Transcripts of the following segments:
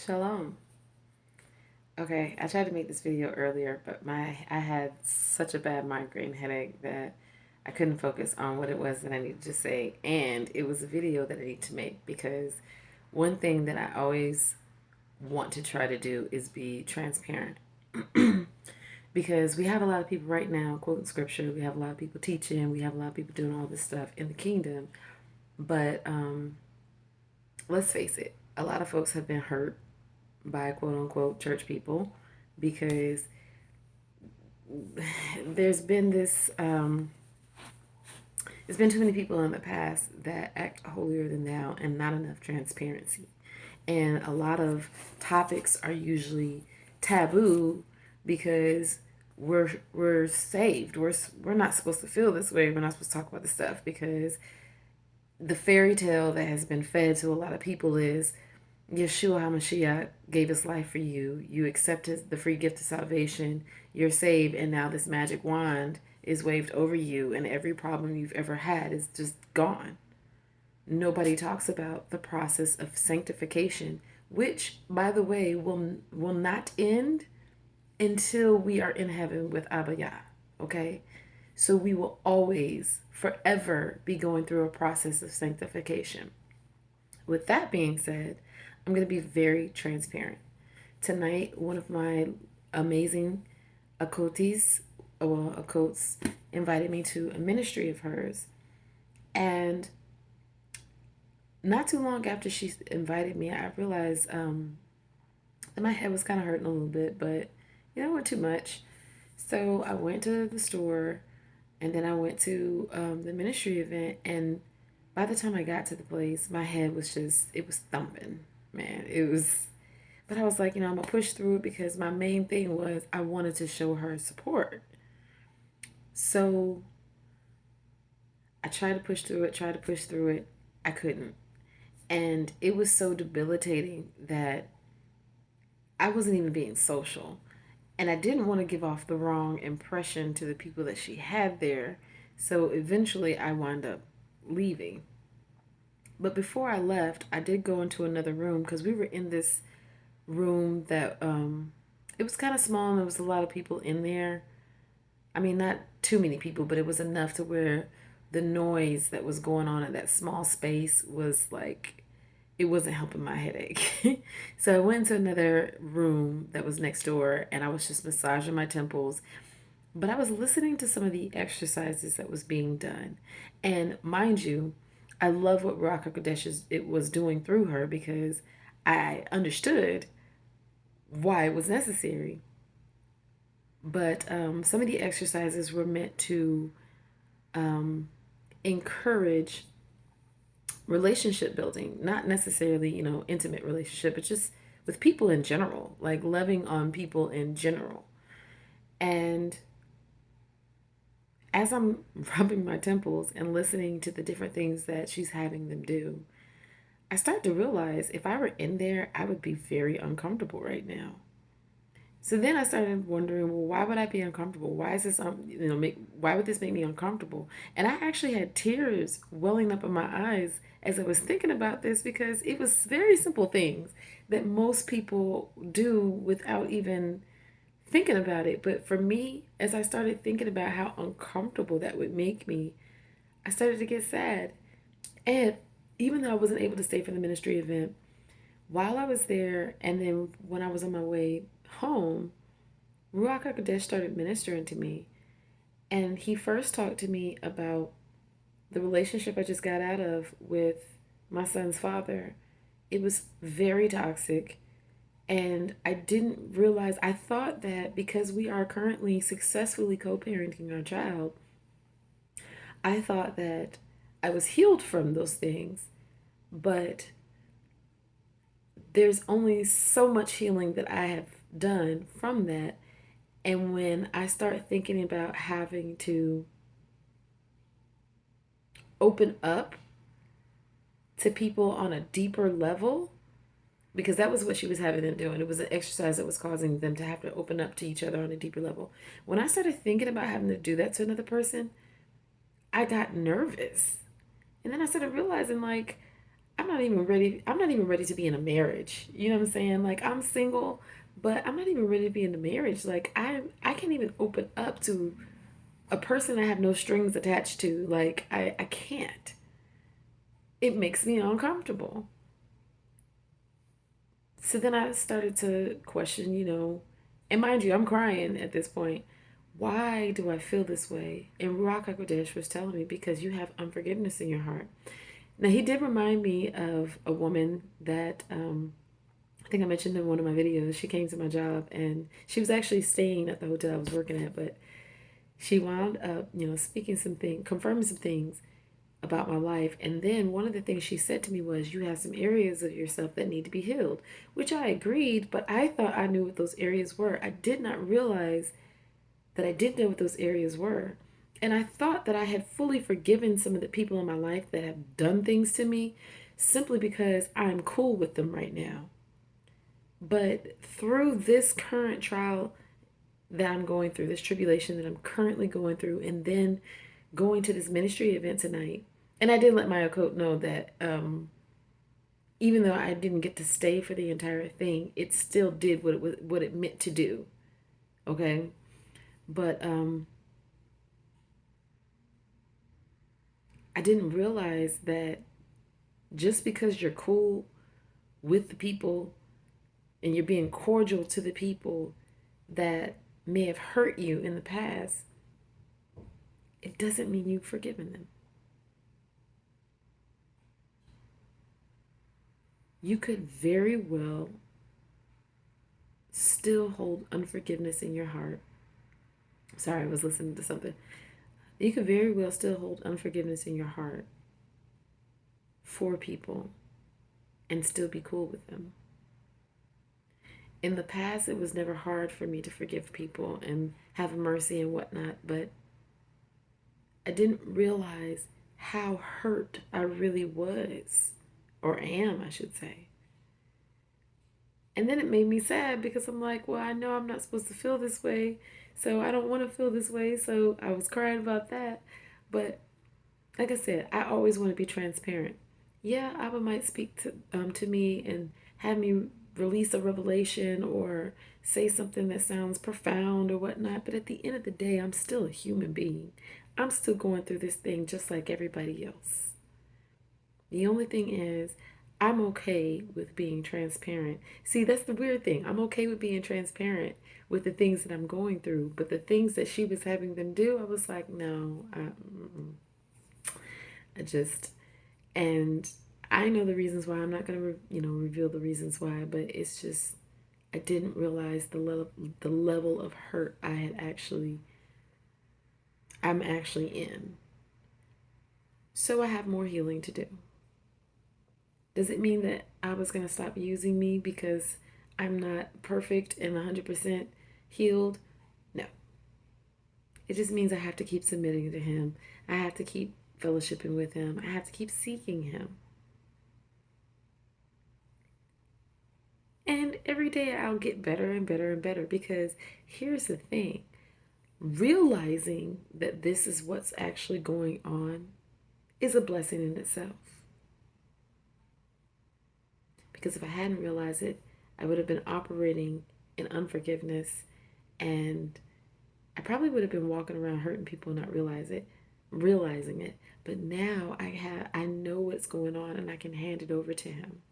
Shalom. Okay, I tried to make this video earlier, but I had such a bad migraine headache that I couldn't focus on what it was that I needed to say, and it was a video that I need to make because one thing that I always want to try to do is be transparent. Because we have a lot of people right now quoting scripture, we have a lot of people teaching, we have a lot of people doing all this stuff in the kingdom, but let's face it, a lot of folks have been hurt by quote unquote church people because there's been this there's been too many people in the past that act holier than thou and not enough transparency, and a lot of topics are usually taboo because we're saved, we're not supposed to feel this way, we're not supposed to talk about this stuff because the fairy tale that has been fed to a lot of people is Yeshua HaMashiach gave his life for you. You accepted the free gift of salvation. You're saved, and now this magic wand is waved over you, and every problem you've ever had is just gone. Nobody talks about the process of sanctification, which, by the way, will not end until we are in heaven with Abba Yah. Okay? So we will always, forever be going through a process of sanctification. With that being said, I'm going to be very transparent. Tonight, one of my amazing Akotis, Akots, invited me to a ministry of hers. And not too long after she invited me, I realized that my head was kind of hurting a little bit, but it wasn't too much. So I went to the store and then I went to the ministry event. And by the time I got to the place, my head was it was thumping, man. But I was like, I'm going to push through it because my main thing was I wanted to show her support. So I tried to push through it. I couldn't. And it was so debilitating that I wasn't even being social. And I didn't want to give off the wrong impression to the people that she had there. So eventually I wound up leaving. But before I left, I did go into another room because we were in this room that it was kind of small and there was a lot of people in there. I mean, not too many people, but it was enough to where the noise that was going on in that small space was like, it wasn't helping my headache. So I went to another room that was next door and I was just massaging my temples. But I was listening to some of the exercises that was being done. And mind you, I love what Ruach HaKodesh it was doing through her because I understood why it was necessary. But some of the exercises were meant to encourage relationship building, not necessarily, intimate relationship, but just with people in general, like loving on people in general. And as I'm rubbing my temples and listening to the different things that she's having them do, I start to realize if I were in there, I would be very uncomfortable right now. So then I started wondering, well, why would I be uncomfortable? Why is this, why would this make me uncomfortable? And I actually had tears welling up in my eyes as I was thinking about this because it was very simple things that most people do without even thinking about it. But for me, as I started thinking about how uncomfortable that would make me, I started to get sad. And even though I wasn't able to stay for the ministry event, while I was there and then when I was on my way home, Ruach HaKodesh started ministering to me. And he first talked to me about the relationship I just got out of with my son's father. It was very toxic. And I didn't realize, I thought that because we are currently successfully co-parenting our child, I thought that I was healed from those things. But there's only so much healing that I have done from that. And when I start thinking about having to open up to people on a deeper level, because that was what she was having them do, and it was an exercise that was causing them to have to open up to each other on a deeper level. When I started thinking about having to do that to another person, I got nervous. And then I started realizing, like, I'm not even ready to be in a marriage. You know what I'm saying? Like, I'm single, but I'm not even ready to be in a marriage. Like, I can't even open up to a person I have no strings attached to. Like, I can't. It makes me uncomfortable. So then I started to question, and mind you, I'm crying at this point. Why do I feel this way? And Ruach HaKodesh was telling me, because you have unforgiveness in your heart. Now, he did remind me of a woman that I think I mentioned in one of my videos. She came to my job and she was actually staying at the hotel I was working at, but she wound up, speaking some things, confirming some things about my life. And then one of the things she said to me was, you have some areas of yourself that need to be healed, which I agreed, but I thought I knew what those areas were. I did not realize that I didn't know what those areas were. And I thought that I had fully forgiven some of the people in my life that have done things to me simply because I'm cool with them right now. But through this current trial that I'm going through, this tribulation that I'm currently going through, and then going to this ministry event tonight, and I did let my coach know that even though I didn't get to stay for the entire thing, it still did what it meant to do. Okay, but I didn't realize that just because you're cool with the people and you're being cordial to the people that may have hurt you in the past, it doesn't mean you've forgiven them. You could very well still hold unforgiveness in your heart. Sorry, I was listening to something. You could very well still hold unforgiveness in your heart for people and still be cool with them. In the past, it was never hard for me to forgive people and have mercy and whatnot, but I didn't realize how hurt I really was, or am, I should say. And then it made me sad because I'm like, well, I know I'm not supposed to feel this way, so I don't want to feel this way, so I was crying about that. But like I said, I always want to be transparent. Yeah, Abba might speak to me and have me release a revelation or say something that sounds profound or whatnot, but at the end of the day, I'm still a human being. I'm still going through this thing just like everybody else. The only thing is, I'm okay with being transparent. See, that's the weird thing. I'm okay with being transparent with the things that I'm going through, but the things that she was having them do, I was like, no, I just, and I know the reasons why. I'm not going to, reveal the reasons why, but it's just, I didn't realize the level of hurt I'm actually in. So I have more healing to do. Does it mean that I was going to stop using me because I'm not perfect and 100% healed? No. It just means I have to keep submitting to Him. I have to keep fellowshipping with Him. I have to keep seeking Him. And every day I'll get better and better and better, because here's the thing. Realizing that this is what's actually going on is a blessing in itself. Because if I hadn't realized it, I would have been operating in unforgiveness, and I probably would have been walking around hurting people and not realizing it. But now I know what's going on, and I can hand it over to Him.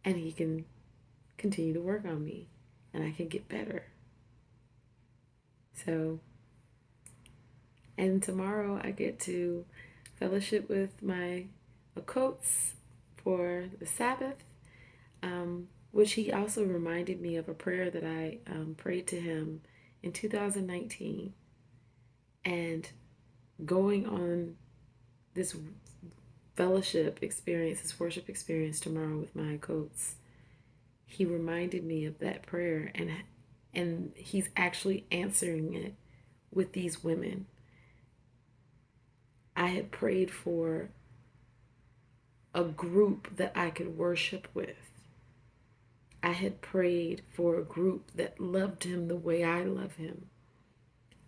And He can continue to work on me, and I can get better. So, and tomorrow I get to fellowship with my Okots for the Sabbath, which he also reminded me of a prayer that I prayed to him in 2019. And going on this fellowship experience, this worship experience tomorrow with my Okots, he reminded me of that prayer, and he's actually answering it with these women. I had prayed for a group that I could worship with. I had prayed for a group that loved Him the way I love Him.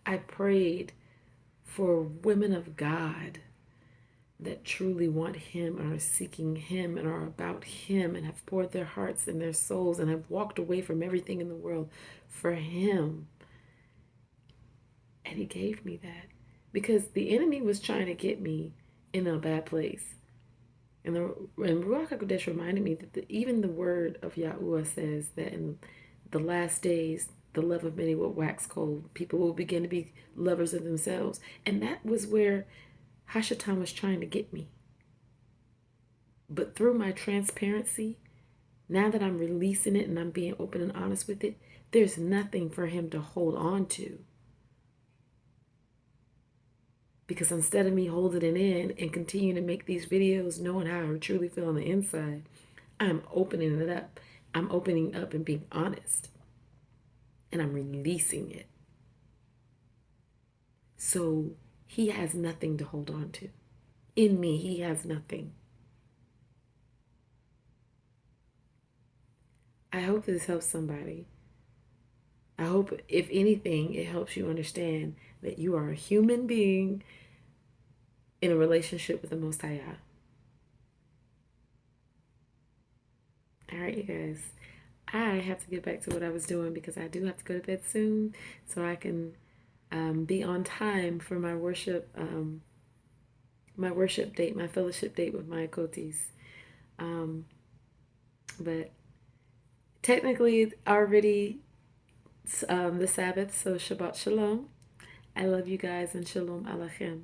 I prayed for women of God that truly want Him and are seeking Him and are about Him and have poured their hearts and their souls and have walked away from everything in the world for Him. And He gave me that because the enemy was trying to get me in a bad place. And Ruach HaKodesh reminded me that even the word of Yahuwah says that in the last days, the love of many will wax cold. People will begin to be lovers of themselves. And that was where Hashatan was trying to get me. But through my transparency, now that I'm releasing it and I'm being open and honest with it, there's nothing for him to hold on to. Because instead of me holding it in and continuing to make these videos knowing how I truly feel on the inside, I'm opening it up. I'm opening up and being honest. And I'm releasing it. So he has nothing to hold on to. In me, he has nothing. I hope this helps somebody. I hope, if anything, it helps you understand that you are a human being in a relationship with the Most High. All right, you guys. I have to get back to what I was doing because I do have to go to bed soon so I can be on time for my worship date, my fellowship date with my Kotis. But technically, it's already the Sabbath, so Shabbat Shalom. I love you guys and Shalom Alachem.